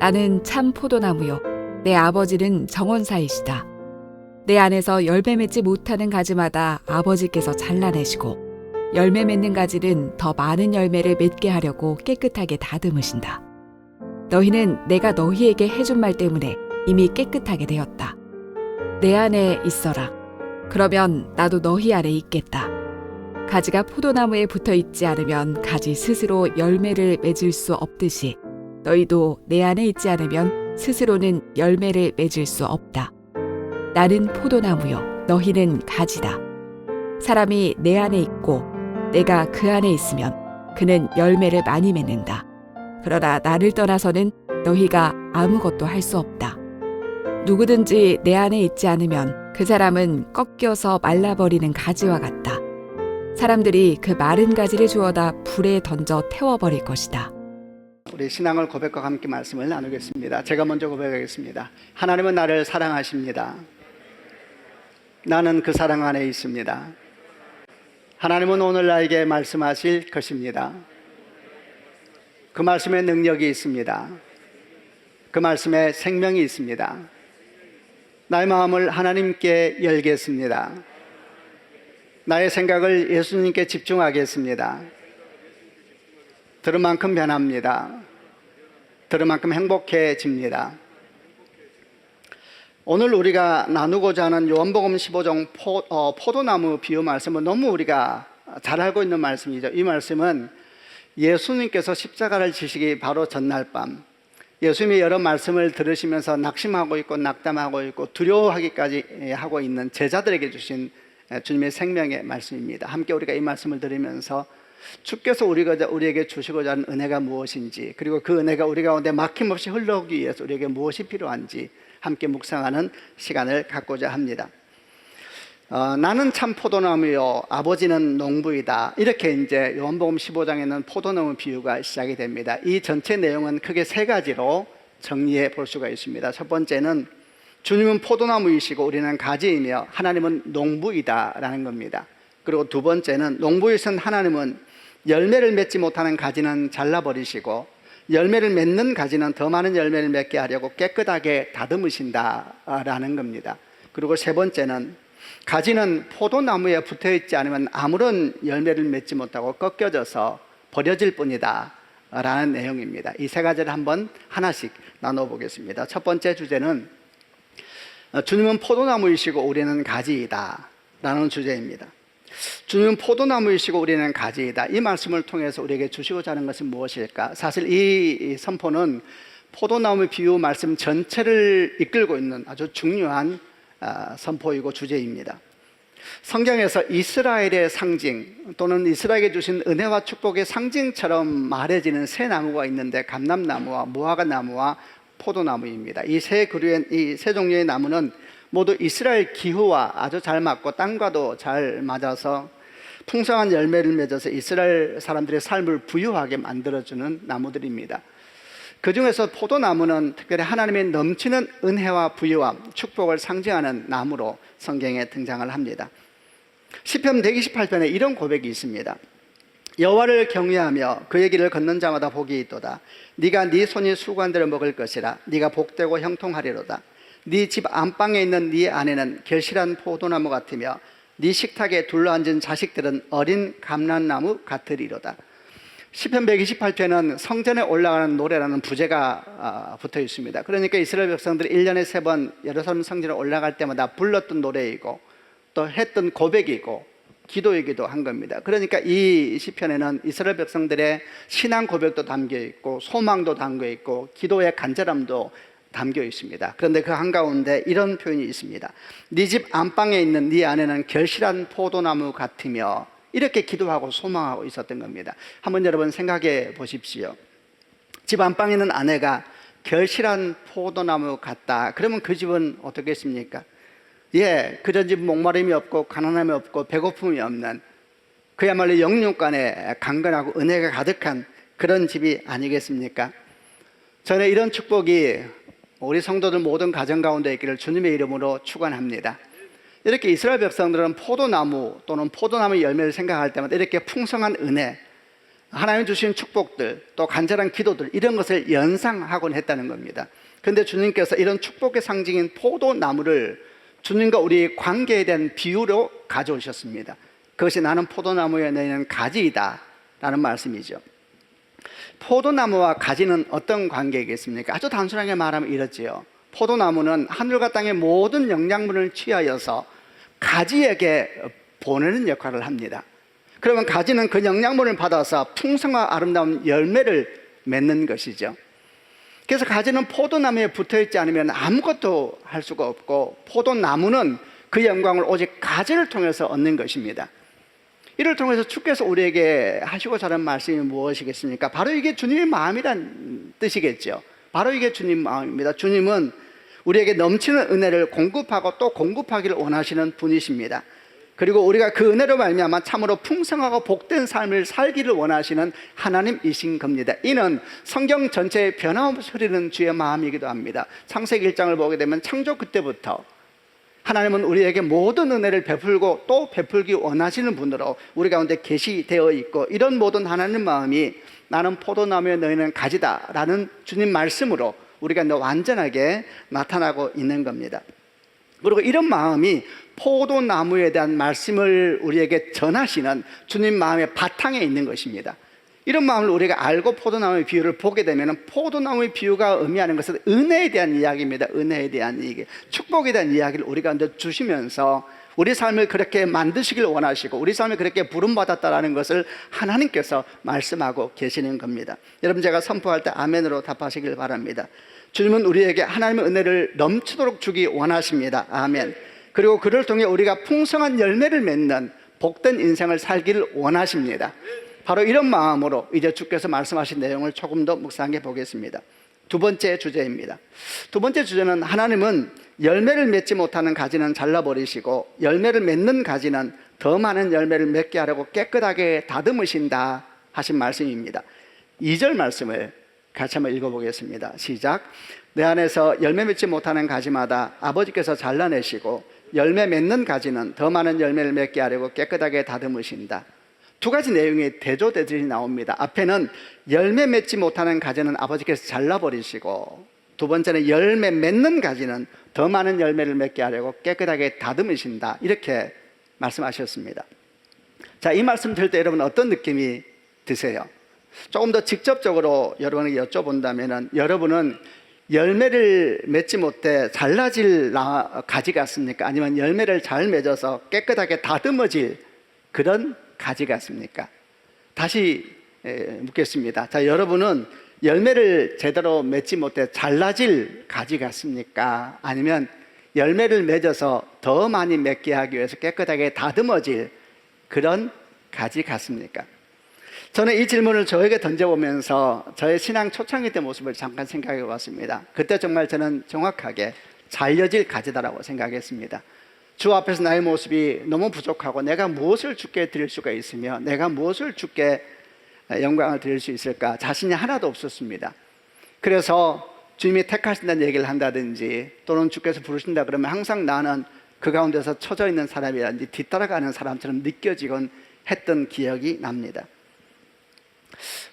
나는 참 포도나무요. 내 아버지는 정원사이시다. 내 안에서 열매 맺지 못하는 가지마다 아버지께서 잘라내시고 열매 맺는 가지는 더 많은 열매를 맺게 하려고 깨끗하게 다듬으신다. 너희는 내가 너희에게 해준 말 때문에 이미 깨끗하게 되었다. 내 안에 있어라. 그러면 나도 너희 안에 있겠다. 가지가 포도나무에 붙어 있지 않으면 가지 스스로 열매를 맺을 수 없듯이 너희도 내 안에 있지 않으면 스스로는 열매를 맺을 수 없다. 나는 포도나무요, 너희는 가지다. 사람이 내 안에 있고 내가 그 안에 있으면 그는 열매를 많이 맺는다. 그러나 나를 떠나서는 너희가 아무것도 할 수 없다. 누구든지 내 안에 있지 않으면 그 사람은 꺾여서 말라버리는 가지와 같다. 사람들이 그 마른 가지를 주워다 불에 던져 태워버릴 것이다. 우리 신앙을 고백과 함께 말씀을 나누겠습니다. 제가 먼저 고백하겠습니다. 하나님은 나를 사랑하십니다. 나는 그 사랑 안에 있습니다. 하나님은 오늘 나에게 말씀하실 것입니다. 그 말씀에 능력이 있습니다. 그 말씀에 생명이 있습니다. 나의 마음을 하나님께 열겠습니다. 나의 생각을 예수님께 집중하겠습니다. 들은 만큼 변합니다. 들은 만큼 행복해집니다. 오늘 우리가 나누고자 하는 요한복음 15장 포도나무 비유 말씀은 너무 우리가 잘 알고 있는 말씀이죠. 이 말씀은 예수님께서 십자가를 지시기 바로 전날 밤 예수님이 여러 말씀을 들으시면서 낙심하고 있고 낙담하고 있고 두려워하기까지 하고 있는 제자들에게 주신 주님의 생명의 말씀입니다. 함께 우리가 이 말씀을 들으면서 주께서 우리에게 주시고자 하는 은혜가 무엇인지, 그리고 그 은혜가 우리 가운데 막힘없이 흘러오기 위해서 우리에게 무엇이 필요한지 함께 묵상하는 시간을 갖고자 합니다. 나는 참 포도나무요, 아버지는 농부이다. 이렇게 이제 요한복음 15장에는 포도나무 비유가 시작이 됩니다. 이 전체 내용은 크게 세 가지로 정리해 볼 수가 있습니다. 첫 번째는 주님은 포도나무이시고 우리는 가지이며 하나님은 농부이다라는 겁니다. 그리고 두 번째는 농부이신 하나님은 열매를 맺지 못하는 가지는 잘라버리시고 열매를 맺는 가지는 더 많은 열매를 맺게 하려고 깨끗하게 다듬으신다라는 겁니다. 그리고 세 번째는 가지는 포도나무에 붙어있지 않으면 아무런 열매를 맺지 못하고 꺾여져서 버려질 뿐이다 라는 내용입니다. 이 세 가지를 한번 하나씩 나눠보겠습니다. 첫 번째 주제는 주님은 포도나무이시고 우리는 가지이다 라는 주제입니다. 주님은 포도나무이시고 우리는 가지이다. 이 말씀을 통해서 우리에게 주시고자 하는 것은 무엇일까? 사실 이 선포는 포도나무 비유 말씀 전체를 이끌고 있는 아주 중요한 선포이고 주제입니다. 성경에서 이스라엘의 상징 또는 이스라엘에게 주신 은혜와 축복의 상징처럼 말해지는 세 나무가 있는데 감람나무와 무화과나무와 포도나무입니다. 이 세 종류의 나무는 모두 이스라엘 기후와 아주 잘 맞고 땅과도 잘 맞아서 풍성한 열매를 맺어서 이스라엘 사람들의 삶을 부유하게 만들어주는 나무들입니다. 그 중에서 포도나무는 특별히 하나님의 넘치는 은혜와 부유함, 축복을 상징하는 나무로 성경에 등장을 합니다. 시편 128편에 이런 고백이 있습니다. 여호와를 경외하며 그의 길을 걷는 자마다 복이 있도다. 네가 네 손이 수고한 대로 먹을 것이라. 네가 복되고 형통하리로다. 네 집 안방에 있는 네 아내는 결실한 포도나무 같으며 네 식탁에 둘러앉은 자식들은 어린 감람나무 같으리로다. 시편 128편은 성전에 올라가는 노래라는 부제가 붙어 있습니다. 그러니까 이스라엘 백성들이 1년에 3번 예루살렘 성전에 올라갈 때마다 불렀던 노래이고 또 했던 고백이고 기도이기도 한 겁니다. 그러니까 이 시편에는 이스라엘 백성들의 신앙 고백도 담겨 있고 소망도 담겨 있고 기도의 간절함도 담겨 있습니다. 그런데 그 한가운데 이런 표현이 있습니다. 네 집 안방에 있는 네 아내는 결실한 포도나무 같으며, 이렇게 기도하고 소망하고 있었던 겁니다. 한번 여러분 생각해 보십시오. 집 안방에 있는 아내가 결실한 포도나무 같다. 그러면 그 집은 어떻겠습니까? 그런 집 목마름이 없고 가난함이 없고 배고픔이 없는 그야말로 영육간에 강건하고 은혜가 가득한 그런 집이 아니겠습니까? 저는 이런 축복이 우리 성도들 모든 가정 가운데 있기를 주님의 이름으로 축원합니다. 이렇게 이스라엘 백성들은 포도나무 또는 포도나무 열매를 생각할 때마다 이렇게 풍성한 은혜, 하나님 주신 축복들, 또 간절한 기도들, 이런 것을 연상하곤 했다는 겁니다. 그런데 주님께서 이런 축복의 상징인 포도나무를 주님과 우리의 관계에 대한 비유로 가져오셨습니다. 그것이 나는 포도나무에 내는 가지이다 라는 말씀이죠. 포도나무와 가지는 어떤 관계이겠습니까? 아주 단순하게 말하면 이렇지요. 포도나무는 하늘과 땅의 모든 영양분을 취하여서 가지에게 보내는 역할을 합니다. 그러면 가지는 그 영양분을 받아서 풍성하고 아름다운 열매를 맺는 것이죠. 그래서 가지는 포도나무에 붙어있지 않으면 아무것도 할 수가 없고, 포도나무는 그 영광을 오직 가지를 통해서 얻는 것입니다. 이를 통해서 주께서 우리에게 하시고자 하는 말씀이 무엇이겠습니까? 바로 이게 주님의 마음이란 뜻이겠죠. 바로 이게 주님 마음입니다. 주님은 우리에게 넘치는 은혜를 공급하고 또 공급하기를 원하시는 분이십니다. 그리고 우리가 그 은혜로 말미암아 참으로 풍성하고 복된 삶을 살기를 원하시는 하나님이신 겁니다. 이는 성경 전체에 변함없이 흐르는 주의 마음이기도 합니다. 창세기 1장을 보게 되면 창조 그때부터 하나님은 우리에게 모든 은혜를 베풀고 또 베풀기 원하시는 분으로 우리 가운데 계시되어 있고, 이런 모든 하나님 마음이 나는 포도나무에 너희는 가지다 라는 주님 말씀으로 우리가 완전하게 나타나고 있는 겁니다. 그리고 이런 마음이 포도나무에 대한 말씀을 우리에게 전하시는 주님 마음의 바탕에 있는 것입니다. 이런 마음을 우리가 알고 포도나무의 비유를 보게 되면, 포도나무의 비유가 의미하는 것은 은혜에 대한 이야기입니다. 은혜에 대한 이야기, 축복에 대한 이야기를 우리 가운데 주시면서 우리 삶을 그렇게 만드시길 원하시고 우리 삶을 그렇게 부름받았다라는 것을 하나님께서 말씀하고 계시는 겁니다. 여러분, 제가 선포할 때 아멘으로 답하시길 바랍니다. 주님은 우리에게 하나님의 은혜를 넘치도록 주기 원하십니다. 아멘. 그리고 그를 통해 우리가 풍성한 열매를 맺는 복된 인생을 살기를 원하십니다. 바로 이런 마음으로 이제 주께서 말씀하신 내용을 조금 더 묵상해 보겠습니다. 두 번째 주제입니다. 두 번째 주제는, 하나님은 열매를 맺지 못하는 가지는 잘라버리시고 열매를 맺는 가지는 더 많은 열매를 맺게 하려고 깨끗하게 다듬으신다 하신 말씀입니다. 2절 말씀을 같이 한번 읽어보겠습니다. 시작. 내 안에서 열매 맺지 못하는 가지마다 아버지께서 잘라내시고 열매 맺는 가지는 더 많은 열매를 맺게 하려고 깨끗하게 다듬으신다. 두 가지 내용의 대조되듯이 나옵니다. 앞에는 열매 맺지 못하는 가지는 아버지께서 잘라버리시고, 두 번째는 열매 맺는 가지는 더 많은 열매를 맺게 하려고 깨끗하게 다듬으신다, 이렇게 말씀하셨습니다. 자, 이 말씀 들을 때 여러분 어떤 느낌이 드세요? 조금 더 직접적으로 여러분에게 여쭤본다면, 여러분은 열매를 맺지 못해 잘라질 가지 같습니까? 아니면 열매를 잘 맺어서 깨끗하게 다듬어질 그런 가지 같습니까? 다시 묻겠습니다. 자, 여러분은 열매를 제대로 맺지 못해 잘라질 가지 같습니까? 아니면 열매를 맺어서 더 많이 맺게 하기 위해서 깨끗하게 다듬어질 그런 가지 같습니까? 저는 이 질문을 저에게 던져보면서 저의 신앙 초창기 때 모습을 잠깐 생각해 봤습니다. 그때 정말 저는 정확하게 잘려질 가지다라고 생각했습니다. 주 앞에서 나의 모습이 너무 부족하고 내가 무엇을 주께 드릴 수가 있으며 내가 무엇을 주께 영광을 드릴 수 있을까 자신이 하나도 없었습니다. 그래서 주님이 택하신다는 얘기를 한다든지 또는 주께서 부르신다 그러면 항상 나는 그 가운데서 처져 있는 사람이라든지 뒤따라가는 사람처럼 느껴지곤 했던 기억이 납니다.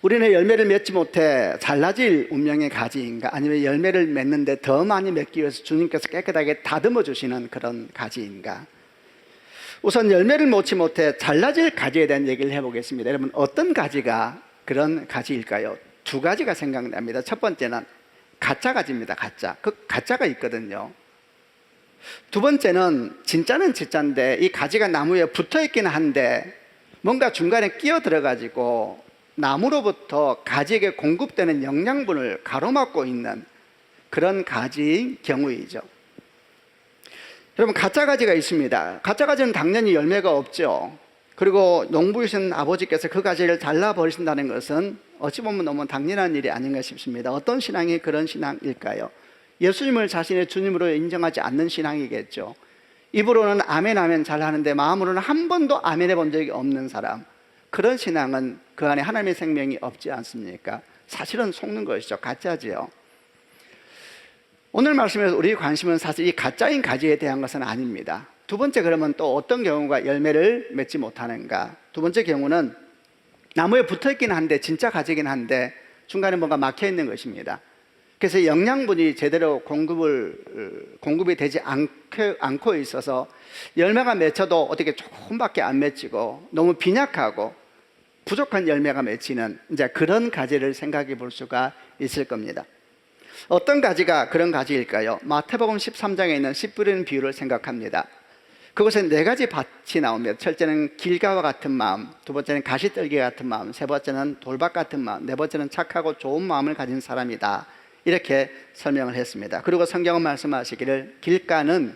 우리는 열매를 맺지 못해 잘라질 운명의 가지인가, 아니면 열매를 맺는데 더 많이 맺기 위해서 주님께서 깨끗하게 다듬어 주시는 그런 가지인가? 우선 열매를 맺지 못해 잘라질 가지에 대한 얘기를 해보겠습니다. 여러분, 어떤 가지가 그런 가지일까요? 두 가지가 생각납니다. 첫 번째는 가짜 가지입니다. 가짜. 그 가짜가 있거든요. 두 번째는 진짜는 진짜인데 이 가지가 나무에 붙어 있기는 한데 뭔가 중간에 끼어 들어가지고 나무로부터 가지에게 공급되는 영양분을 가로막고 있는 그런 가지인 경우이죠. 여러분, 가짜 가지가 있습니다. 가짜 가지는 당연히 열매가 없죠. 그리고 농부이신 아버지께서 그 가지를 잘라버리신다는 것은 어찌 보면 너무 당연한 일이 아닌가 싶습니다. 어떤 신앙이 그런 신앙일까요? 예수님을 자신의 주님으로 인정하지 않는 신앙이겠죠. 입으로는 아멘 아멘 잘하는데 마음으로는 한 번도 아멘 해본 적이 없는 사람, 그런 신앙은 그 안에 하나님의 생명이 없지 않습니까? 사실은 속는 것이죠. 가짜지요. 오늘 말씀에서 우리의 관심은 사실 이 가짜인 가지에 대한 것은 아닙니다. 두 번째, 그러면 또 어떤 경우가 열매를 맺지 못하는가? 두 번째 경우는 나무에 붙어 있긴 한데 진짜 가지긴 한데 중간에 뭔가 막혀 있는 것입니다. 그래서 영양분이 제대로 공급이 되지 않고 있어서 열매가 맺혀도 어떻게 조금밖에 안 맺히고 너무 빈약하고 부족한 열매가 맺히는 이제 그런 가지를 생각해 볼 수가 있을 겁니다. 어떤 가지가 그런 가지일까요? 마태복음 13장에 있는 씨 뿌리는 비유를 생각합니다. 그곳에 4가지 밭이 나옵니다. 첫째는 길가와 같은 마음, 두 번째는 가시떨기 같은 마음, 세 번째는 돌밭 같은 마음, 네 번째는 착하고 좋은 마음을 가진 사람이다. 이렇게 설명을 했습니다. 그리고 성경은 말씀하시기를 길가는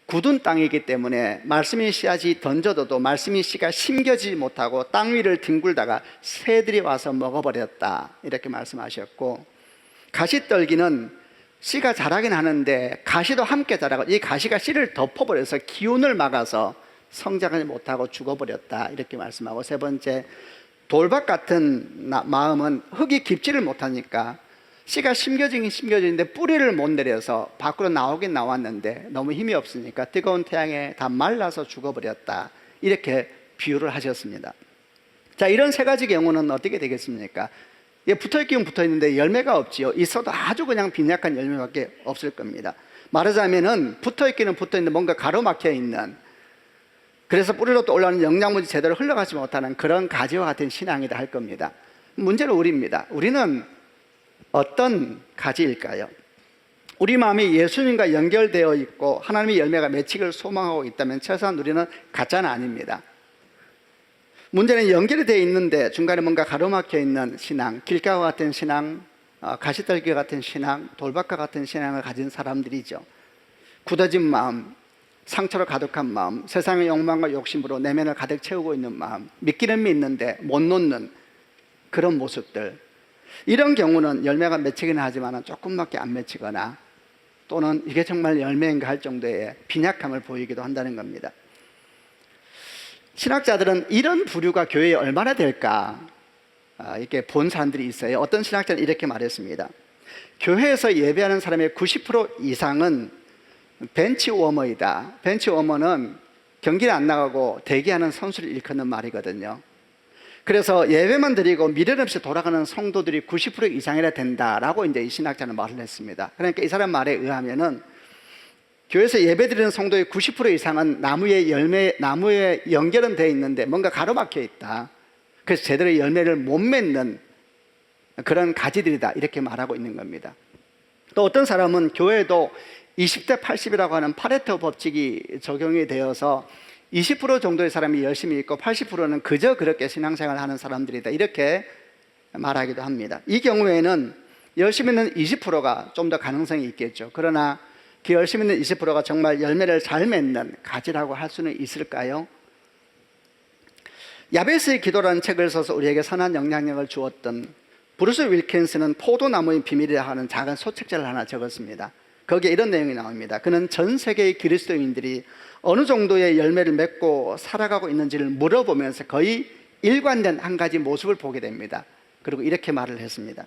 굳은 땅이기 때문에 말씀이 씨앗이 던져도 말씀이 씨가 심겨지지 못하고 땅 위를 뒹굴다가 새들이 와서 먹어버렸다. 이렇게 말씀하셨고, 가시떨기는 씨가 자라긴 하는데 가시도 함께 자라고 이 가시가 씨를 덮어버려서 기운을 막아서 성장하지 못하고 죽어버렸다. 이렇게 말씀하고, 세 번째 돌밭 같은 마음은 흙이 깊지를 못하니까 씨가 심겨지는데 뿌리를 못 내려서 밖으로 나오긴 나왔는데 너무 힘이 없으니까 뜨거운 태양에 다 말라서 죽어버렸다. 이렇게 비유를 하셨습니다. 자, 이런 3가지 경우는 어떻게 되겠습니까? 붙어있기는 붙어있는데 열매가 없지요. 있어도 아주 그냥 빈약한 열매밖에 없을 겁니다. 말하자면은 붙어있기는 붙어있는데 뭔가 가로막혀 있는, 그래서 뿌리로 또 올라오는 영양분이 제대로 흘러가지 못하는 그런 가지와 같은 신앙이다 할 겁니다. 문제는 우리입니다. 우리는 어떤 가지일까요? 우리 마음이 예수님과 연결되어 있고 하나님의 열매가 맺히기를 소망하고 있다면 최소한 우리는 가짜는 아닙니다. 문제는 연결이 되어 있는데 중간에 뭔가 가로막혀 있는 신앙, 길가와 같은 신앙, 가시떨기 같은 신앙, 돌밭과 같은 신앙을 가진 사람들이죠. 굳어진 마음, 상처로 가득한 마음, 세상의 욕망과 욕심으로 내면을 가득 채우고 있는 마음, 믿기는 믿는데 못 놓는 그런 모습들, 이런 경우는 열매가 맺히기는 하지만 조금밖에 안 맺히거나 또는 이게 정말 열매인가 할 정도의 빈약함을 보이기도 한다는 겁니다. 신학자들은 이런 부류가 교회에 얼마나 될까 이렇게 본 사람들이 있어요. 어떤 신학자는 이렇게 말했습니다. 교회에서 예배하는 사람의 90% 이상은 벤치워머이다. 벤치워머는 경기를 안 나가고 대기하는 선수를 일컫는 말이거든요. 그래서 예배만 드리고 미련 없이 돌아가는 성도들이 90% 이상이라 된다라고 이제 이 신학자는 말을 했습니다. 그러니까 이 사람 말에 의하면은 교회에서 예배드리는 성도의 90% 이상은 나무에 연결은 되어 있는데 뭔가 가로막혀 있다. 그래서 제대로 열매를 못 맺는 그런 가지들이다. 이렇게 말하고 있는 겁니다. 또 어떤 사람은 교회에도 20대 80이라고 하는 파레토 법칙이 적용이 되어서 20% 정도의 사람이 열심히 있고 80%는 그저 그렇게 신앙생활을 하는 사람들이다. 이렇게 말하기도 합니다. 이 경우에는 열심히 있는 20%가 좀 더 가능성이 있겠죠. 그러나 그 열심히 있는 20%가 정말 열매를 잘 맺는 가지라고 할 수는 있을까요? 야베스의 기도라는 책을 써서 우리에게 선한 영향력을 주었던 브루스 윌킨스는 포도나무의 비밀이라 하는 작은 소책자를 하나 적었습니다. 거기에 이런 내용이 나옵니다. 그는 전 세계의 그리스도인들이 어느 정도의 열매를 맺고 살아가고 있는지를 물어보면서 거의 일관된 한 가지 모습을 보게 됩니다. 그리고 이렇게 말을 했습니다.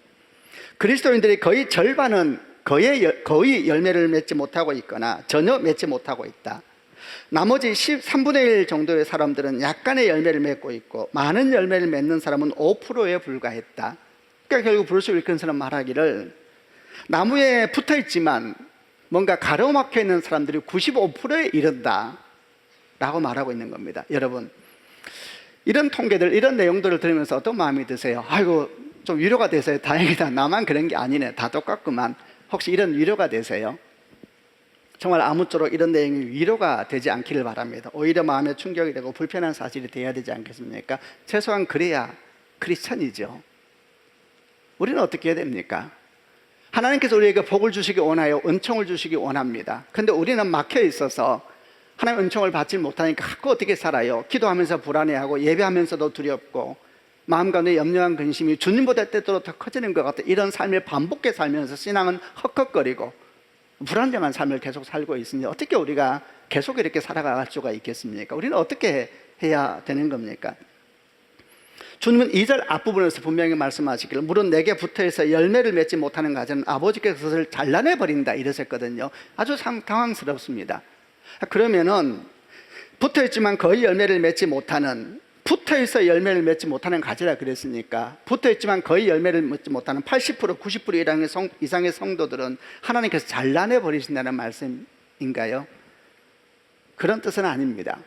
그리스도인들이 거의 절반은 거의 열매를 맺지 못하고 있거나 전혀 맺지 못하고 있다. 나머지 3분의 1 정도의 사람들은 약간의 열매를 맺고 있고 많은 열매를 맺는 사람은 5%에 불과했다. 그러니까 결국 브루스 윌킨스는 말하기를 나무에 붙어 있지만 뭔가 가로막혀 있는 사람들이 95%에 이른다 라고 말하고 있는 겁니다. 여러분, 이런 통계들, 이런 내용들을 들으면서 어떤 마음이 드세요? 아이고, 좀 위로가 되세요. 다행이다. 나만 그런 게 아니네. 다 똑같구만. 혹시 이런 위로가 되세요? 정말 아무쪼록 이런 내용이 위로가 되지 않기를 바랍니다. 오히려 마음에 충격이 되고 불편한 사실이 되어야 되지 않겠습니까? 최소한 그래야 크리스천이죠. 우리는 어떻게 해야 됩니까? 하나님께서 우리에게 복을 주시기 원하여 은총을 주시기 원합니다. 근데 우리는 막혀 있어서 하나님 은총을 받지 못하니까 갖고 어떻게 살아요? 기도하면서 불안해하고 예배하면서도 두렵고 마음 가운데 염려한 근심이 주님보다 때때로 더 커지는 것 같아. 이런 삶을 반복해 살면서 신앙은 헉헉거리고 불안정한 삶을 계속 살고 있으니 어떻게 우리가 계속 이렇게 살아갈 수가 있겠습니까? 우리는 어떻게 해야 되는 겁니까? 주님은 2절 앞부분에서 분명히 말씀하시기를 물은 내게 붙어있어 열매를 맺지 못하는 가지는 아버지께서 그것을 잘라내버린다 이러셨거든요. 아주 당황스럽습니다. 그러면은 붙어있지만 거의 열매를 맺지 못하는 붙어있어 열매를 맺지 못하는 가지라 그랬으니까 붙어있지만 거의 열매를 맺지 못하는 80% 90% 이상의 성도들은 하나님께서 잘라내 버리신다는 말씀인가요? 그런 뜻은 아닙니다.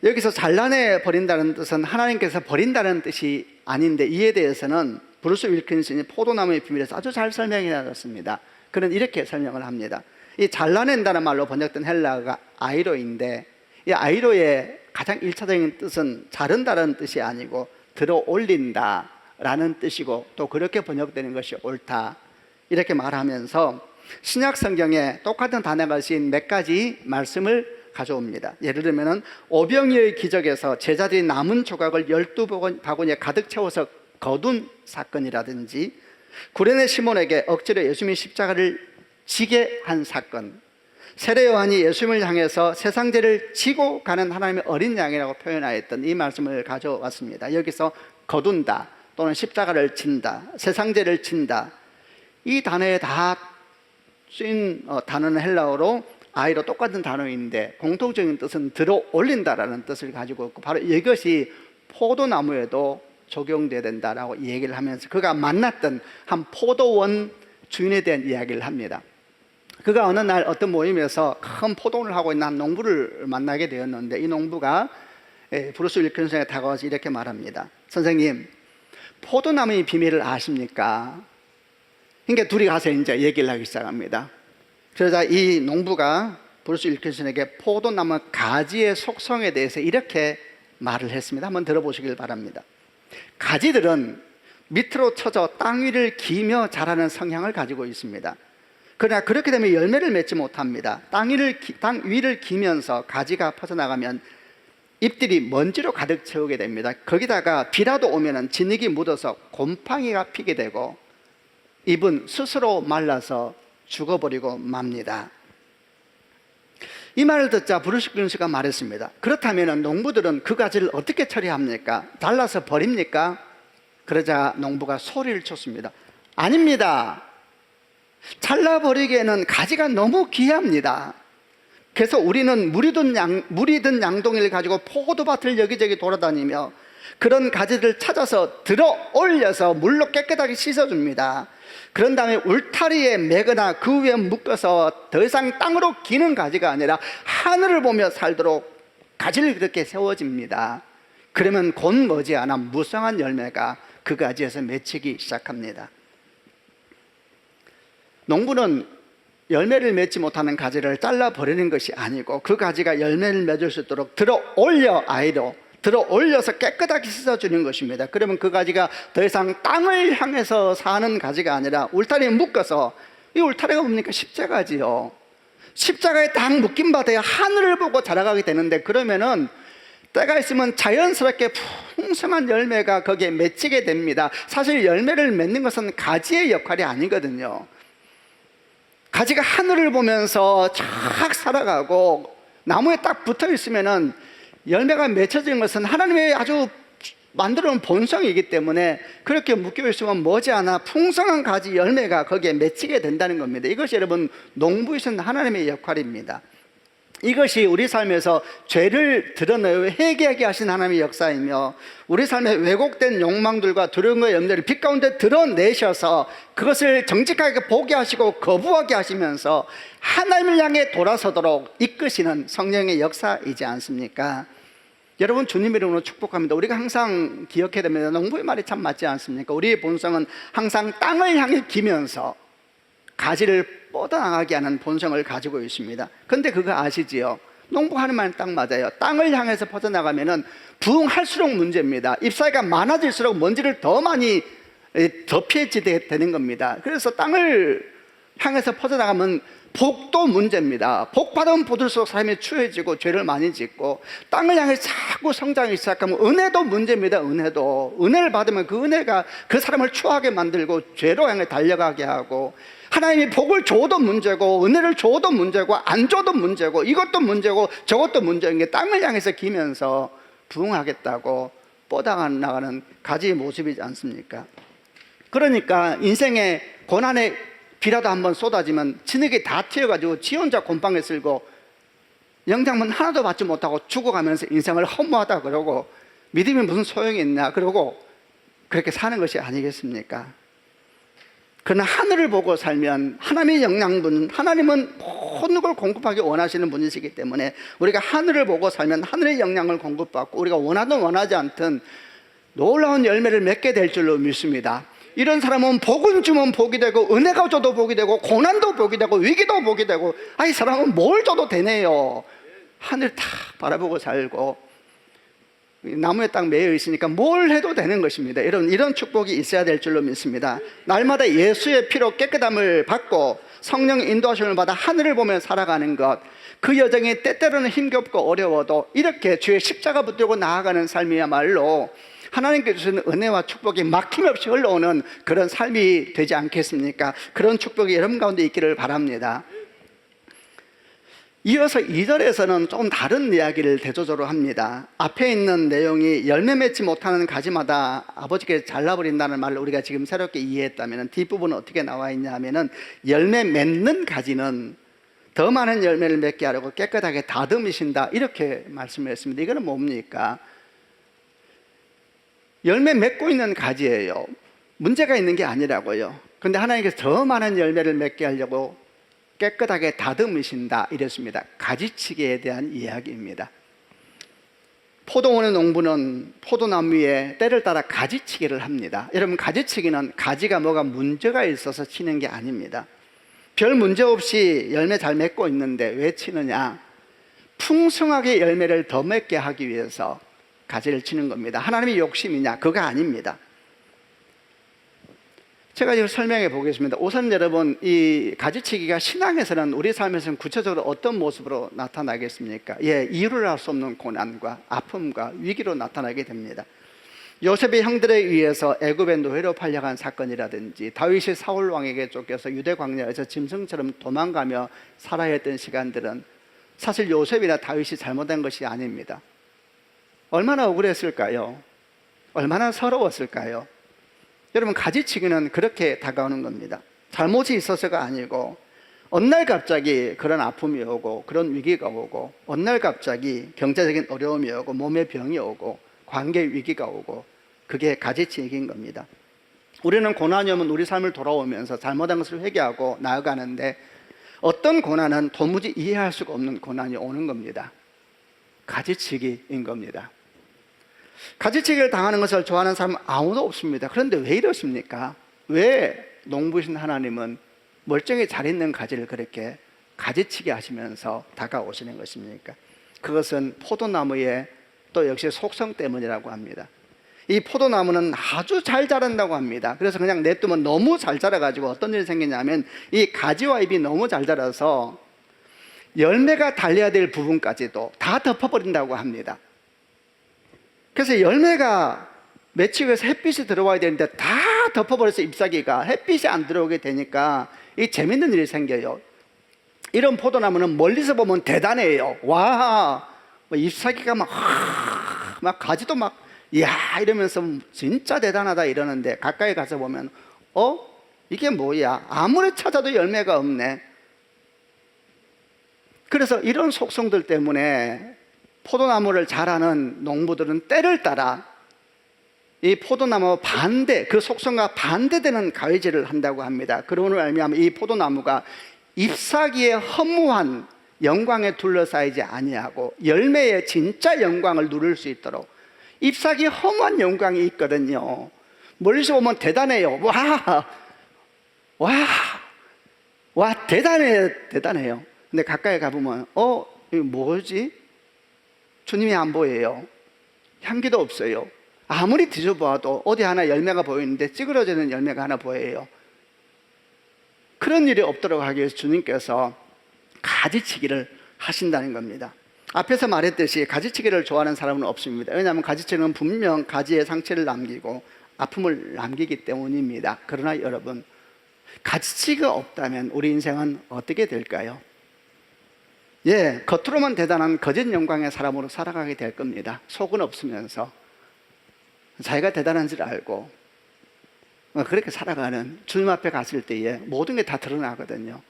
여기서 잘라내 버린다는 뜻은 하나님께서 버린다는 뜻이 아닌데, 이에 대해서는 브루스 윌킨슨이 포도나무의 비밀에서 아주 잘 설명해 놨습니다. 그는 이렇게 설명을 합니다. 이 잘라낸다는 말로 번역된 헬라어가 아이로인데, 이 아이로의 가장 1차적인 뜻은 자른다는 뜻이 아니고 들어 올린다 라는 뜻이고, 또 그렇게 번역되는 것이 옳다 이렇게 말하면서 신약 성경에 똑같은 단어가 쓰인 몇 가지 말씀을 가져옵니다. 예를 들면 오병이어의 기적에서 제자들이 남은 조각을 12바구니에 가득 채워서 거둔 사건이라든지, 구레네 시몬에게 억지로 예수님이 십자가를 지게 한 사건, 세례 요한이 예수님을 향해서 세상죄를 지고 가는 하나님의 어린 양이라고 표현하였던 이 말씀을 가져왔습니다. 여기서 거둔다 또는 십자가를 진다, 세상죄를 진다, 이 단어에 다 쓰인 단어는 헬라어로 아이로 똑같은 단어인데 공통적인 뜻은 들어 올린다라는 뜻을 가지고 있고, 바로 이것이 포도나무에도 적용돼야 된다라고 얘기를 하면서 그가 만났던 한 포도원 주인에 대한 이야기를 합니다. 그가 어느 날 어떤 모임에서 큰 포도원을 하고 있는 한 농부를 만나게 되었는데, 이 농부가 브루스 윌킨슨에 다가와서 이렇게 말합니다. 선생님, 포도나무의 비밀을 아십니까? 그러니까 둘이 가서 이제 얘기를 하기 시작합니다. 그러자 이 농부가 브루스 윌킨슨에게 포도나무 가지의 속성에 대해서 이렇게 말을 했습니다. 한번 들어보시길 바랍니다. 가지들은 밑으로 쳐져 땅 위를 기며 자라는 성향을 가지고 있습니다. 그러나 그렇게 되면 열매를 맺지 못합니다. 땅 위를 기면서 가지가 퍼져나가면 잎들이 먼지로 가득 채우게 됩니다. 거기다가 비라도 오면 진흙이 묻어서 곰팡이가 피게 되고 잎은 스스로 말라서 죽어버리고 맙니다. 이 말을 듣자 브루스 윌킨슨가 말했습니다. 그렇다면 농부들은 그 가지를 어떻게 처리합니까? 잘라서 버립니까? 그러자 농부가 소리를 쳤습니다. 아닙니다. 잘라버리기에는 가지가 너무 귀합니다. 그래서 우리는 물이 든 양동이를 가지고 포도밭을 여기저기 돌아다니며 그런 가지를 찾아서 들어 올려서 물로 깨끗하게 씻어줍니다. 그런 다음에 울타리에 매거나 그 위에 묶어서 더 이상 땅으로 기는 가지가 아니라 하늘을 보며 살도록 가지를 그렇게 세워집니다. 그러면 곧 머지않아 무성한 열매가 그 가지에서 맺히기 시작합니다. 농부는 열매를 맺지 못하는 가지를 잘라버리는 것이 아니고 그 가지가 열매를 맺을 수 있도록 들어 올려 아이로 들어 올려서 깨끗하게 씻어주는 것입니다. 그러면 그 가지가 더 이상 땅을 향해서 사는 가지가 아니라 울타리에 묶어서, 이 울타리가 뭡니까? 십자가지요. 십자가에 딱 묶임 받아야 하늘을 보고 자라가게 되는데, 그러면은 때가 있으면 자연스럽게 풍성한 열매가 거기에 맺히게 됩니다. 사실 열매를 맺는 것은 가지의 역할이 아니거든요. 가지가 하늘을 보면서 쫙 살아가고 나무에 딱 붙어 있으면은 열매가 맺혀진 것은 하나님의 아주 만들어 놓은 본성이기 때문에 그렇게 묶여 있으면 머지않아 풍성한 가지 열매가 거기에 맺히게 된다는 겁니다. 이것이 여러분 농부이신 하나님의 역할입니다. 이것이 우리 삶에서 죄를 드러내어 회개하게 하신 하나님의 역사이며, 우리 삶의 왜곡된 욕망들과 두려움과 염려를 빛 가운데 드러내셔서 그것을 정직하게 보게 하시고 거부하게 하시면서 하나님을 향해 돌아서도록 이끄시는 성령의 역사이지 않습니까? 여러분, 주님 이름으로 축복합니다. 우리가 항상 기억해야 됩니다. 농부의 말이 참 맞지 않습니까? 우리의 본성은 항상 땅을 향해 기면서 가지를 뻗어나가게 하는 본성을 가지고 있습니다. 그런데 그거 아시지요? 농부 하는 말은 딱 맞아요. 땅을 향해서 퍼져나가면은 부흥할수록 문제입니다. 잎사귀가 많아질수록 먼지를 더 많이 덮여지게 되는 겁니다. 그래서 땅을 향해서 퍼져나가면 복도 문제입니다. 복 받으면 받을수록 사람이 추해지고 죄를 많이 짓고, 땅을 향해 자꾸 성장하기 시작하면 은혜도 문제입니다. 은혜를 받으면 그 은혜가 그 사람을 추하게 만들고 죄로 향해 달려가게 하고, 하나님이 복을 줘도 문제고 은혜를 줘도 문제고 안 줘도 문제고 이것도 문제고 저것도 문제인 게 땅을 향해서 기면서 부흥하겠다고 뻗어나가는 가지의 모습이지 않습니까? 그러니까 인생의 고난의 비라도 한번 쏟아지면 진흙이 다 튀어가지고 지 혼자 곰팡이 쓸고 영장은 하나도 받지 못하고 죽어가면서 인생을 허무하다 그러고 믿음이 무슨 소용이 있나 그러고 그렇게 사는 것이 아니겠습니까? 그러나 하늘을 보고 살면 하나님의 영양분, 하나님은 모든 걸 공급하기 원하시는 분이시기 때문에 우리가 하늘을 보고 살면 하늘의 영양을 공급받고 우리가 원하든 원하지 않든 놀라운 열매를 맺게 될 줄로 믿습니다. 이런 사람은 복을 주면 복이 되고 은혜가 줘도 복이 되고 고난도 복이 되고 위기도 복이 되고 이 사람은 뭘 줘도 되네요. 하늘 다 바라보고 살고 나무에 딱 매여 있으니까 뭘 해도 되는 것입니다. 여러분, 이런 축복이 있어야 될 줄로 믿습니다. 날마다 예수의 피로 깨끗함을 받고 성령 인도하심을 받아 하늘을 보며 살아가는 것, 그 여정이 때때로는 힘겹고 어려워도 이렇게 주의 십자가 붙들고 나아가는 삶이야말로 하나님께 주시는 은혜와 축복이 막힘없이 흘러오는 그런 삶이 되지 않겠습니까? 그런 축복이 여러분 가운데 있기를 바랍니다. 이어서 2절에서는 조금 다른 이야기를 대조적으로 합니다. 앞에 있는 내용이 열매 맺지 못하는 가지마다 아버지께 잘라버린다는 말을 우리가 지금 새롭게 이해했다면 뒷부분은 어떻게 나와 있냐 하면은 열매 맺는 가지는 더 많은 열매를 맺게 하려고 깨끗하게 다듬으신다, 이렇게 말씀을 했습니다. 이거는 뭡니까? 열매 맺고 있는 가지예요. 문제가 있는 게 아니라고요. 그런데 하나님께서 더 많은 열매를 맺게 하려고 깨끗하게 다듬으신다, 이랬습니다. 가지치기에 대한 이야기입니다. 포도원의 농부는 포도나무 위에 때를 따라 가지치기를 합니다. 여러분, 가지치기는 가지가 뭐가 문제가 있어서 치는 게 아닙니다. 별 문제 없이 열매 잘 맺고 있는데 왜 치느냐? 풍성하게 열매를 더 맺게 하기 위해서 가지를 치는 겁니다. 하나님의 욕심이냐? 그거 아닙니다. 제가 지금 설명해 보겠습니다. 우선 여러분, 이 가지치기가 신앙에서는, 우리 삶에서는 구체적으로 어떤 모습으로 나타나겠습니까? 이유를 알 수 없는 고난과 아픔과 위기로 나타나게 됩니다. 요셉의 형들에 의해서 애굽의 노예로 팔려간 사건이라든지, 다윗이 사울 왕에게 쫓겨서 유대 광야에서 짐승처럼 도망가며 살아야 했던 시간들은 사실 요셉이나 다윗이 잘못한 것이 아닙니다. 얼마나 억울했을까요? 얼마나 서러웠을까요? 여러분, 가지치기는 그렇게 다가오는 겁니다. 잘못이 있어서가 아니고 어느 날 갑자기 그런 아픔이 오고 그런 위기가 오고 어느 날 갑자기 경제적인 어려움이 오고 몸에 병이 오고 관계 위기가 오고, 그게 가지치기인 겁니다. 우리는 고난이 오면 우리 삶을 돌아오면서 잘못한 것을 회개하고 나아가는데, 어떤 고난은 도무지 이해할 수가 없는 고난이 오는 겁니다. 가지치기인 겁니다. 가지치기를 당하는 것을 좋아하는 사람은 아무도 없습니다. 그런데 왜 이러십니까? 왜 농부신 하나님은 멀쩡히 잘 있는 가지를 그렇게 가지치기 하시면서 다가오시는 것입니까? 그것은 포도나무의 또 역시 속성 때문이라고 합니다. 이 포도나무는 아주 잘 자란다고 합니다. 그래서 그냥 냅두면 너무 잘 자라가지고 어떤 일이 생기냐면, 이 가지와 잎이 너무 잘 자라서 열매가 달려야 될 부분까지도 다 덮어버린다고 합니다. 그래서 열매가 맺히기 위해서 햇빛이 들어와야 되는데 다 덮어버려서 잎사귀가 햇빛이 안 들어오게 되니까 이 재밌는 일이 생겨요. 이런 포도나무는 멀리서 보면 대단해요. 와, 잎사귀가 막 가지도 막 이야 이러면서 진짜 대단하다 이러는데, 가까이 가서 보면 이게 뭐야? 아무리 찾아도 열매가 없네. 그래서 이런 속성들 때문에 포도나무를 잘하는 농부들은 때를 따라 이 포도나무 반대, 그 속성과 반대되는 가위질을 한다고 합니다. 그러므로 알미암아 이 포도나무가 잎사귀의 허무한 영광에 둘러싸이지 아니하고 열매의 진짜 영광을 누릴 수 있도록, 잎사귀 허무한 영광이 있거든요. 멀리서 보면 대단해요. 와 대단해요. 근데 가까이 가보면 이거 뭐지? 주님이 안 보여요. 향기도 없어요. 아무리 뒤져봐도 어디 하나 열매가 보이는데 찌그러지는 열매가 하나 보여요. 그런 일이 없도록 하기 위해서 주님께서 가지치기를 하신다는 겁니다. 앞에서 말했듯이 가지치기를 좋아하는 사람은 없습니다. 왜냐하면 가지치기는 분명 가지에 상처를 남기고 아픔을 남기기 때문입니다. 그러나 여러분, 가지치기가 없다면 우리 인생은 어떻게 될까요? 겉으로만 대단한 거짓 영광의 사람으로 살아가게 될 겁니다. 속은 없으면서 자기가 대단한 줄 알고 그렇게 살아가는, 주님 앞에 갔을 때에 모든 게 다 드러나거든요.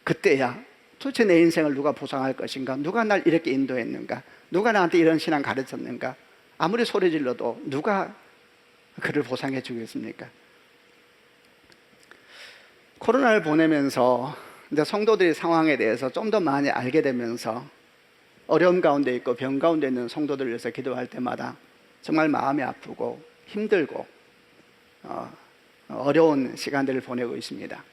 그때야 도대체 내 인생을 누가 보상할 것인가? 누가 날 이렇게 인도했는가? 누가 나한테 이런 신앙 가르쳤는가? 아무리 소리 질러도 누가 그를 보상해 주겠습니까? 코로나를 보내면서 이제 성도들의 상황에 대해서 좀 더 많이 알게 되면서 어려움 가운데 있고 병 가운데 있는 성도들을 위해서 기도할 때마다 정말 마음이 아프고 힘들고 어려운 시간들을 보내고 있습니다.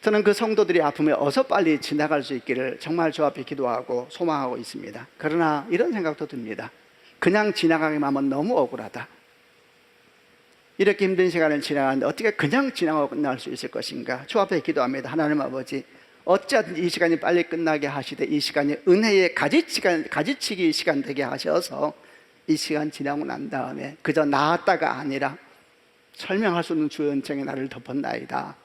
저는 그 성도들이 아픔에 어서 빨리 지나갈 수 있기를 정말 주 앞에 기도하고 소망하고 있습니다. 그러나 이런 생각도 듭니다. 그냥 지나가기만 하면 너무 억울하다. 이렇게 힘든 시간을 지나가는데 어떻게 그냥 지나가고 끝날 수 있을 것인가? 주 앞에 기도합니다. 하나님 아버지, 어찌하든 이 시간이 빨리 끝나게 하시되 이 시간이 은혜의 가지치기 시간 되게 하셔서 이 시간 지나고 난 다음에 그저 나았다가 아니라 설명할 수 없는 주의 은총이 나를 덮었나이다.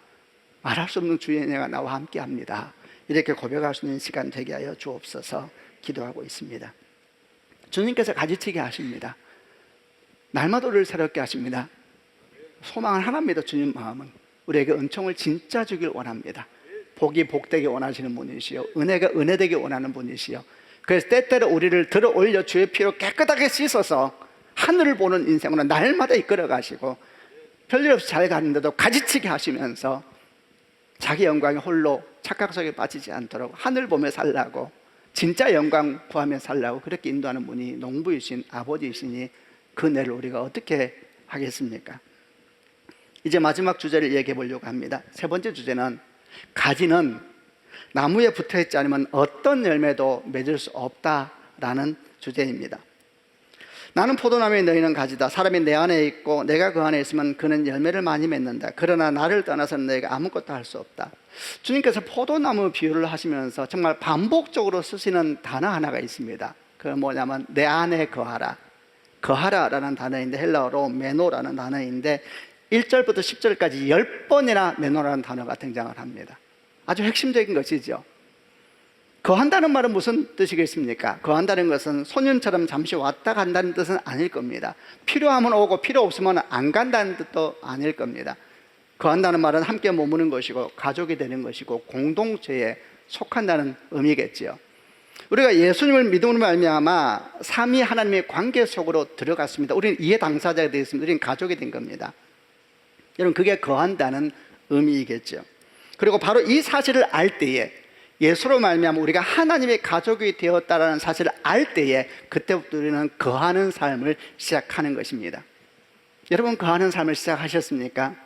말할 수 없는 주의 은혜가 나와 함께합니다. 이렇게 고백할 수 있는 시간 되게 하여 주옵소서 기도하고 있습니다. 주님께서 가지치게 하십니다. 날마다 우리를 새롭게 하십니다. 소망은 하나입니다. 주님 마음은 우리에게 은총을 진짜 주길 원합니다. 복이 복되게 원하시는 분이시요 은혜가 은혜되게 원하는 분이시요 그래서 때때로 우리를 들어 올려 주의 피로 깨끗하게 씻어서 하늘을 보는 인생으로 날마다 이끌어 가시고 별일 없이 잘 가는데도 가지치게 하시면서 자기 영광에 홀로 착각 속에 빠지지 않도록 하늘 보며 살라고 진짜 영광 구하며 살라고 그렇게 인도하는 분이 농부이신 아버지이시니 그 은혜를 우리가 어떻게 하겠습니까? 이제 마지막 주제를 얘기해 보려고 합니다. 세 번째 주제는 가지는 나무에 붙어 있지 않으면 어떤 열매도 맺을 수 없다라는 주제입니다. 나는 포도나무에 너희는 가지다. 사람이 내 안에 있고 내가 그 안에 있으면 그는 열매를 많이 맺는다. 그러나 나를 떠나서는 너희가 아무것도 할 수 없다. 주님께서 포도나무 비유를 하시면서 정말 반복적으로 쓰시는 단어 하나가 있습니다. 그 뭐냐면 내 안에 거하라. 거하라라는 단어인데 헬라어로 메노라는 단어인데 1절부터 10절까지 10번이나 메노라는 단어가 등장을 합니다. 아주 핵심적인 것이죠. 거한다는 말은 무슨 뜻이겠습니까? 거한다는 것은 소년처럼 잠시 왔다 간다는 뜻은 아닐 겁니다. 필요하면 오고 필요 없으면 안 간다는 뜻도 아닐 겁니다. 거한다는 말은 함께 머무는 것이고 가족이 되는 것이고 공동체에 속한다는 의미겠지요. 우리가 예수님을 믿음으로 말미암아 삼위 하나님의 관계 속으로 들어갔습니다. 우리는 이해 당사자가 되었습니다. 우리는 가족이 된 겁니다. 여러분, 그게 거한다는 의미이겠죠. 그리고 바로 이 사실을 알 때에 예수로 말미암아 우리가 하나님의 가족이 되었다라는 사실을 알 때에 그때부터 우리는 거하는 삶을 시작하는 것입니다. 여러분, 거하는 삶을 시작하셨습니까?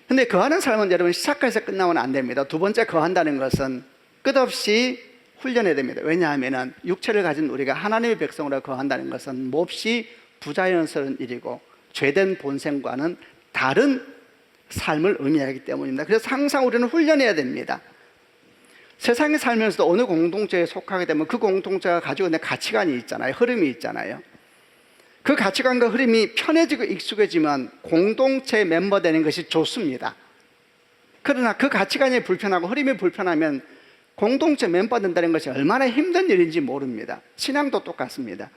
근데 거하는 삶은 여러분 시작해서 끝나면 안 됩니다. 두 번째 거한다는 것은 끝없이 훈련해야 됩니다. 왜냐하면 육체를 가진 우리가 하나님의 백성으로 거한다는 것은 몹시 부자연스러운 일이고 죄된 본성과는 다른 삶을 의미하기 때문입니다. 그래서 항상 우리는 훈련해야 됩니다. 세상에 살면서도 어느 공동체에 속하게 되면 그 공동체가 가지고 있는 가치관이 있잖아요. 흐름이 있잖아요. 그 가치관과 흐름이 편해지고 익숙해지면 공동체 멤버 되는 것이 좋습니다. 그러나 그 가치관이 불편하고 흐름이 불편하면 공동체 멤버 된다는 것이 얼마나 힘든 일인지 모릅니다. 신앙도 똑같습니다.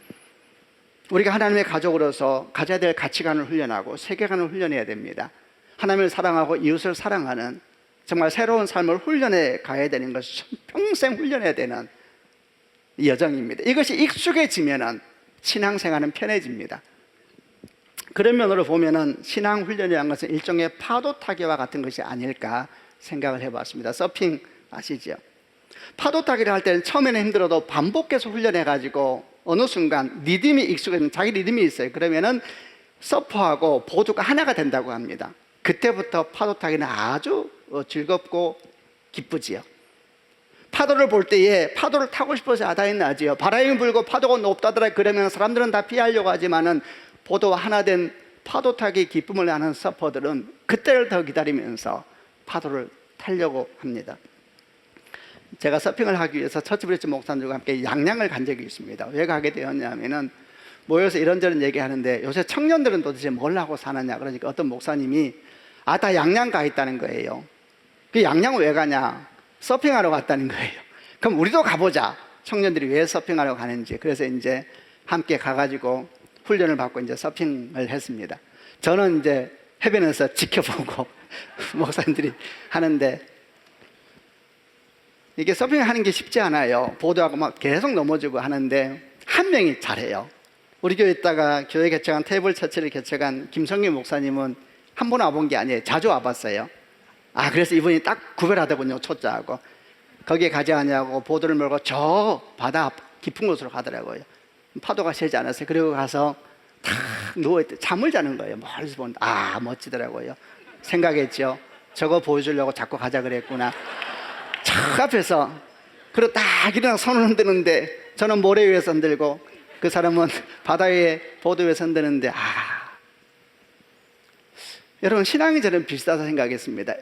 우리가 하나님의 가족으로서 가져야 될 가치관을 훈련하고 세계관을 훈련해야 됩니다. 하나님을 사랑하고 이웃을 사랑하는 정말 새로운 삶을 훈련해 가야 되는 것이 평생 훈련해야 되는 여정입니다. 이것이 익숙해지면 신앙생활은 편해집니다. 그런 면으로 보면 신앙 훈련이라는 것은 일종의 파도 타기와 같은 것이 아닐까 생각을 해봤습니다. 서핑 아시죠? 파도 타기를 할 때는 처음에는 힘들어도 반복해서 훈련해가지고 어느 순간 리듬이 익숙해지면 자기 리듬이 있어요. 그러면은 서퍼하고 보드가 하나가 된다고 합니다. 그때부터 파도 타기는 아주 즐겁고 기쁘지요. 파도를 볼 때에 파도를 타고 싶어서 야단이 나지요. 바람이 불고 파도가 높다더라 그러면 사람들은 다 피하려고 하지만은 보도와 하나 된 파도 타기 기쁨을 아는 서퍼들은 그때를 더 기다리면서 파도를 타려고 합니다. 제가 서핑을 하기 위해서 처치브리지 목사님과 함께 양양을 간 적이 있습니다. 왜 가게 되었냐면은 모여서 이런저런 얘기하는데 요새 청년들은 도대체 뭘 하고 사느냐 그러니까 어떤 목사님이 다 양양 가 있다는 거예요. 그 양양은 왜 가냐? 서핑하러 갔다는 거예요. 그럼 우리도 가보자. 청년들이 왜 서핑하러 가는지. 그래서 이제 함께 가가지고 훈련을 받고 이제 서핑을 했습니다. 저는 이제 해변에서 지켜보고 목사님들이 하는데 이게 서핑하는 게 쉽지 않아요. 보도하고 막 계속 넘어지고 하는데 한 명이 잘해요. 우리 교회 있다가 교회 개척한 테이블 처치를 개척한 김성규 목사님은 한 번 와본 게 아니에요. 자주 와봤어요. 그래서 이분이 딱 구별하더군요. 초짜하고. 거기에 가지 않냐고 보도를 몰고 저 바다 깊은 곳으로 가더라고요. 파도가 세지 않았어요. 그리고 가서 탁 누워있대 잠을 자는 거예요. 멀리서 보는데 멋지더라고요. 생각했죠. 저거 보여주려고 자꾸 가자 그랬구나. 저 앞에서 그리고 딱 일어나 손을 흔드는데 저는 모래 위에서 흔들고 그 사람은 바다 위에 보도 위에서 흔드는데 여러분 신앙이 저는 비슷하다 생각했습니다.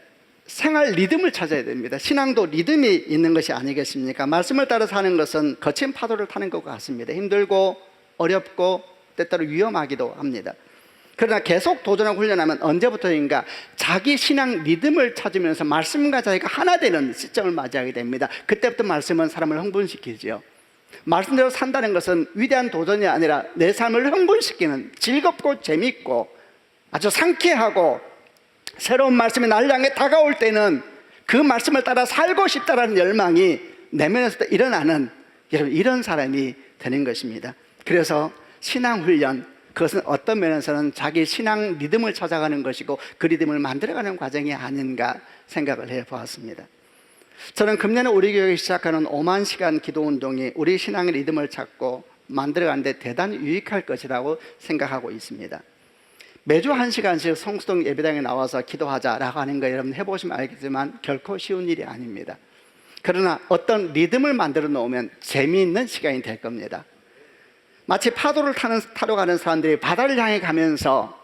생활 리듬을 찾아야 됩니다. 신앙도 리듬이 있는 것이 아니겠습니까? 말씀을 따라 사는 것은 거친 파도를 타는 것 같습니다. 힘들고 어렵고 때때로 위험하기도 합니다. 그러나 계속 도전하고 훈련하면 언제부터인가 자기 신앙 리듬을 찾으면서 말씀과 자기가 하나 되는 시점을 맞이하게 됩니다. 그때부터 말씀은 사람을 흥분시키죠. 말씀대로 산다는 것은 위대한 도전이 아니라 내 삶을 흥분시키는 즐겁고 재밌고 아주 상쾌하고 새로운 말씀이 나를 향해 다가올 때는 그 말씀을 따라 살고 싶다라는 열망이 내면에서 일어나는 여러분 이런 사람이 되는 것입니다. 그래서 신앙훈련 그것은 어떤 면에서는 자기 신앙 리듬을 찾아가는 것이고 그 리듬을 만들어가는 과정이 아닌가 생각을 해보았습니다. 저는 금년에 우리 교회에 시작하는 5만 시간 기도운동이 우리 신앙의 리듬을 찾고 만들어가는 데 대단히 유익할 것이라고 생각하고 있습니다. 매주 1시간씩 성수동 예배당에 나와서 기도하자라고 하는 거 여러분 해보시면 알겠지만 결코 쉬운 일이 아닙니다. 그러나 어떤 리듬을 만들어 놓으면 재미있는 시간이 될 겁니다. 마치 파도를 타러 가는 사람들이 바다를 향해 가면서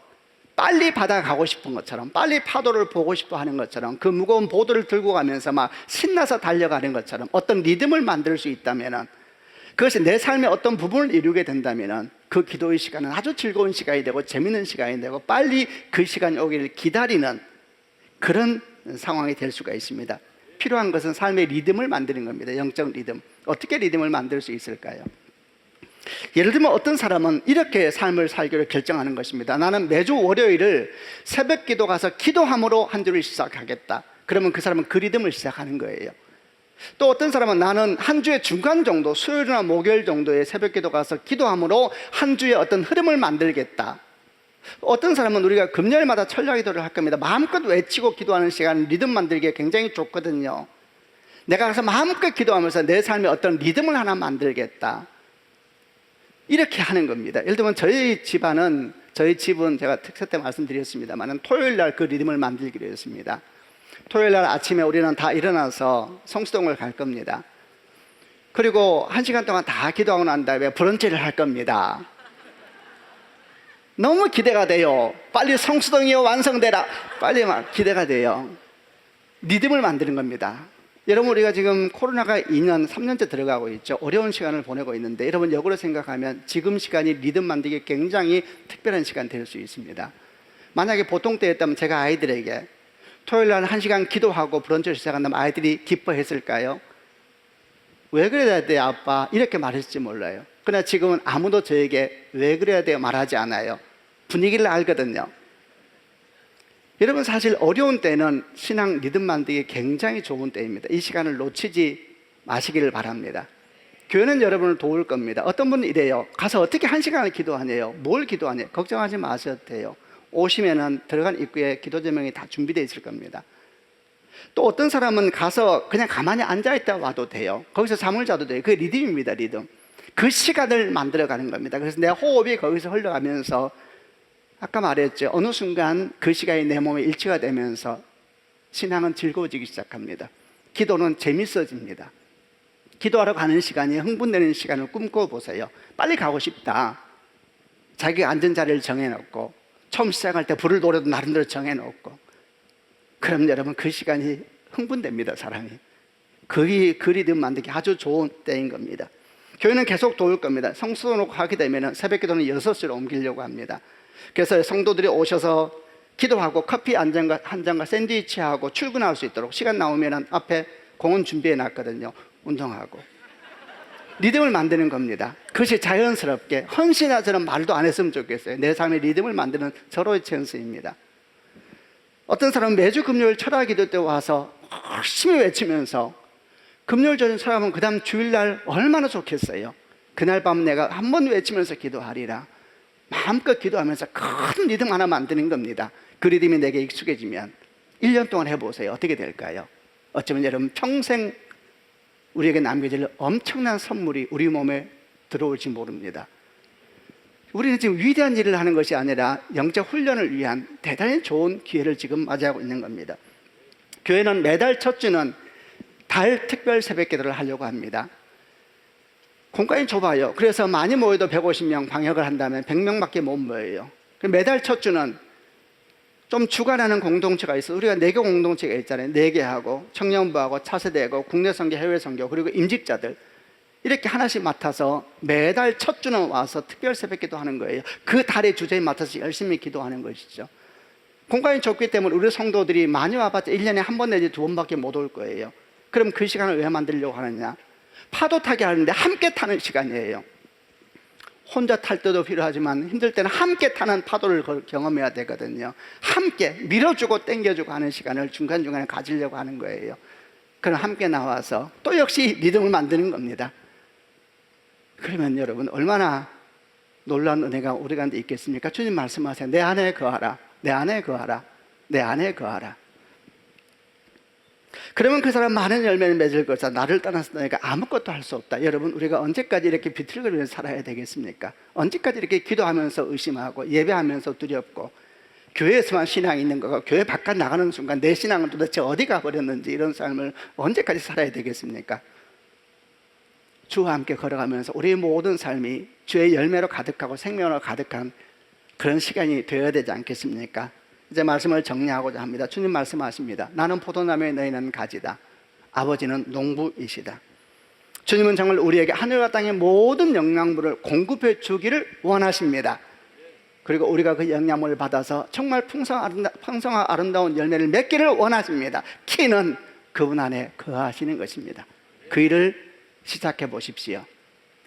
빨리 바다 가고 싶은 것처럼 빨리 파도를 보고 싶어 하는 것처럼 그 무거운 보도를 들고 가면서 막 신나서 달려가는 것처럼 어떤 리듬을 만들 수 있다면 그것이 내 삶의 어떤 부분을 이루게 된다면 그 기도의 시간은 아주 즐거운 시간이 되고 재밌는 시간이 되고 빨리 그 시간이 오기를 기다리는 그런 상황이 될 수가 있습니다. 필요한 것은 삶의 리듬을 만드는 겁니다. 영적 리듬. 어떻게 리듬을 만들 수 있을까요? 예를 들면 어떤 사람은 이렇게 삶을 살기로 결정하는 것입니다. 나는 매주 월요일을 새벽 기도 가서 기도함으로 한 주를 시작하겠다. 그러면 그 사람은 그 리듬을 시작하는 거예요. 또 어떤 사람은 나는 한 주의 중간 정도 수요일이나 목요일 정도에 새벽 기도 가서 기도함으로 한 주의 어떤 흐름을 만들겠다. 어떤 사람은 우리가 금요일마다 철야 기도를 할 겁니다. 마음껏 외치고 기도하는 시간 리듬 만들기에 굉장히 좋거든요. 내가 가서 마음껏 기도하면서 내 삶에 어떤 리듬을 하나 만들겠다. 이렇게 하는 겁니다. 예를 들면 저희 집은 제가 특세 때 말씀드렸습니다만 토요일 날 그 리듬을 만들기로 했습니다. 토요일 날 아침에 우리는 다 일어나서 성수동을 갈 겁니다. 그리고 1시간 동안 다 기도하고 난 다음에 브런치를 할 겁니다. 너무 기대가 돼요. 빨리 성수동이 완성되라. 빨리 막 기대가 돼요. 리듬을 만드는 겁니다. 여러분 우리가 지금 코로나가 2년, 3년째 들어가고 있죠. 어려운 시간을 보내고 있는데 여러분 역으로 생각하면 지금 시간이 리듬 만들기 굉장히 특별한 시간 될 수 있습니다. 만약에 보통 때였다면 제가 아이들에게 토요일 날 1시간 기도하고 브런치를 시작한다면 아이들이 기뻐했을까요? 왜 그래야 돼 아빠? 이렇게 말했을지 몰라요. 그러나 지금은 아무도 저에게 왜 그래야 돼요 말하지 않아요. 분위기를 알거든요. 여러분 사실 어려운 때는 신앙 리듬 만들기 굉장히 좋은 때입니다. 이 시간을 놓치지 마시기를 바랍니다. 교회는 여러분을 도울 겁니다. 어떤 분은 이래요. 가서 어떻게 1시간을 기도하냐요? 뭘 기도하냐요? 걱정하지 마셔도 돼요. 오시면은 들어간 입구에 기도 제목이 다 준비되어 있을 겁니다. 또 어떤 사람은 가서 그냥 가만히 앉아있다 와도 돼요. 거기서 잠을 자도 돼요. 그게 리듬입니다. 리듬. 그 시간을 만들어가는 겁니다. 그래서 내 호흡이 거기서 흘러가면서 아까 말했죠. 어느 순간 그 시간이 내 몸에 일치가 되면서 신앙은 즐거워지기 시작합니다. 기도는 재밌어집니다. 기도하러 가는 시간이 흥분되는 시간을 꿈꿔보세요. 빨리 가고 싶다. 자기가 앉은 자리를 정해놓고 처음 시작할 때 불을 노려도 나름대로 정해놓고 그럼 여러분 그 시간이 흥분됩니다. 사람이. 그 리듬 만들기 아주 좋은 때인 겁니다. 교회는 계속 도울 겁니다. 성수로 가게 되면 새벽 기도는 6시로 옮기려고 합니다. 그래서 성도들이 오셔서 기도하고 커피 한 잔과 샌드위치하고 출근할 수 있도록 시간 나오면 앞에 공원 준비해 놨거든요. 운동하고 리듬을 만드는 겁니다. 그것이 자연스럽게 헌신하자는 말도 안 했으면 좋겠어요. 내 삶의 리듬을 만드는 서로의 찬스입니다. 어떤 사람은 매주 금요일 철야 기도 때 와서 열심히 외치면서 금요일 저녁 살아가면 그 다음 주일날 얼마나 좋겠어요. 그날 밤 내가 한 번 외치면서 기도하리라. 마음껏 기도하면서 큰 리듬 하나 만드는 겁니다. 그 리듬이 내게 익숙해지면 1년 동안 해보세요. 어떻게 될까요? 어쩌면 여러분 평생 우리에게 남겨질 엄청난 선물이 우리 몸에 들어올지 모릅니다. 우리는 지금 위대한 일을 하는 것이 아니라 영적 훈련을 위한 대단히 좋은 기회를 지금 맞이하고 있는 겁니다. 교회는 매달 첫 주는 달 특별 새벽 기도를 하려고 합니다. 공간이 좁아요. 그래서 많이 모여도 150명 방역을 한다면 100명밖에 못 모여요. 매달 첫 주는 좀 주관하는 공동체가 있어. 우리가 4개 공동체가 있잖아요. 4개 하고 청년부하고 차세대고 국내 선교, 해외 선교, 그리고 임직자들 이렇게 하나씩 맡아서 매달 첫 주는 와서 특별 새벽기도 하는 거예요. 그 달의 주제에 맡아서 열심히 기도하는 것이죠. 공간이 좁기 때문에 우리 성도들이 많이 와봤자 1년에 한 번 내지 2번밖에 못 올 거예요. 그럼 그 시간을 왜 만들려고 하느냐? 파도 타기 하는데 함께 타는 시간이에요. 혼자 탈 때도 필요하지만 힘들 때는 함께 타는 파도를 경험해야 되거든요. 함께 밀어주고 당겨주고 하는 시간을 중간중간에 가지려고 하는 거예요. 그럼 함께 나와서 또 역시 리듬을 만드는 겁니다. 그러면 여러분 얼마나 놀라운 은혜가 우리 가운데 있겠습니까? 주님 말씀하세요. 내 안에 거하라. 내 안에 거하라. 내 안에 거하라. 그러면 그 사람 많은 열매를 맺을 것이다. 나를 떠나서 너희가 아무것도 할 수 없다. 여러분 우리가 언제까지 이렇게 비틀거리면서 살아야 되겠습니까? 언제까지 이렇게 기도하면서 의심하고 예배하면서 두렵고 교회에서만 신앙이 있는 거고 교회 바깥 나가는 순간 내 신앙은 도대체 어디 가버렸는지 이런 삶을 언제까지 살아야 되겠습니까? 주와 함께 걸어가면서 우리의 모든 삶이 주의 열매로 가득하고 생명으로 가득한 그런 시간이 되어야 되지 않겠습니까? 이제 말씀을 정리하고자 합니다. 주님 말씀하십니다. 나는 포도나무에 너희는 가지다. 아버지는 농부이시다. 주님은 정말 우리에게 하늘과 땅의 모든 영양분을 공급해 주기를 원하십니다. 그리고 우리가 그 영양분을 받아서 정말 풍성하고 아름다운 열매를 맺기를 원하십니다. 키는 그분 안에 거하시는 것입니다. 그 일을 시작해 보십시오.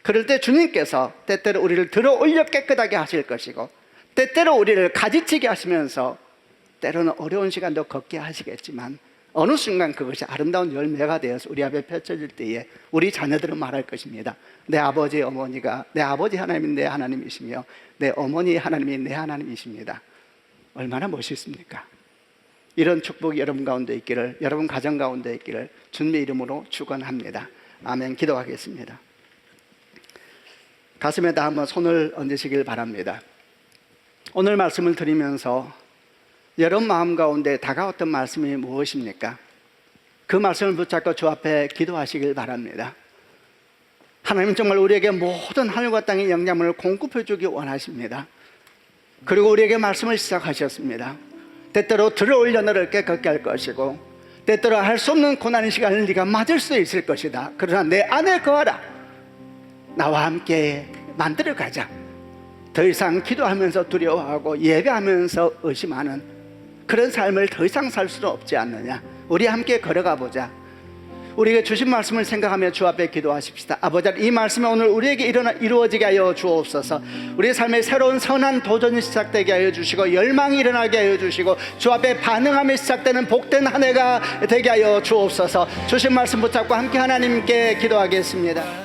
그럴 때 주님께서 때때로 우리를 들어 올려 깨끗하게 하실 것이고 때때로 우리를 가지치게 하시면서 때로는 어려운 시간도 걷게 하시겠지만 어느 순간 그것이 아름다운 열매가 되어서 우리 앞에 펼쳐질 때에 우리 자녀들은 말할 것입니다. 내 아버지 어머니가 내 아버지 하나님이 내 하나님이시며 내 어머니 하나님이 내 하나님이십니다. 얼마나 멋있습니까? 이런 축복이 여러분 가운데 있기를, 여러분 가정 가운데 있기를 주님의 이름으로 축원합니다. 아멘. 기도하겠습니다. 가슴에다 한번 손을 얹으시길 바랍니다. 오늘 말씀을 드리면서 여러분 마음 가운데 다가왔던 말씀이 무엇입니까? 그 말씀을 붙잡고 주 앞에 기도하시길 바랍니다. 하나님 정말 우리에게 모든 하늘과 땅의 영양분을 공급해 주기 원하십니다. 그리고 우리에게 말씀을 시작하셨습니다. 때때로 들어올려 너를 깨끗게 할 것이고 때때로 할 수 없는 고난의 시간을 네가 맞을 수 있을 것이다. 그러나 내 안에 거하라. 나와 함께 만들어가자. 더 이상 기도하면서 두려워하고 예배하면서 의심하는 그런 삶을 더 이상 살 수는 없지 않느냐. 우리 함께 걸어가 보자. 우리에게 주신 말씀을 생각하며 주 앞에 기도하십시다. 아버지, 이 말씀이 오늘 우리에게 이루어지게 하여 주옵소서. 우리의 삶에 새로운 선한 도전이 시작되게 하여 주시고 열망이 일어나게 하여 주시고 주 앞에 반응하며 시작되는 복된 한 해가 되게 하여 주옵소서. 주신 말씀 붙잡고 함께 하나님께 기도하겠습니다.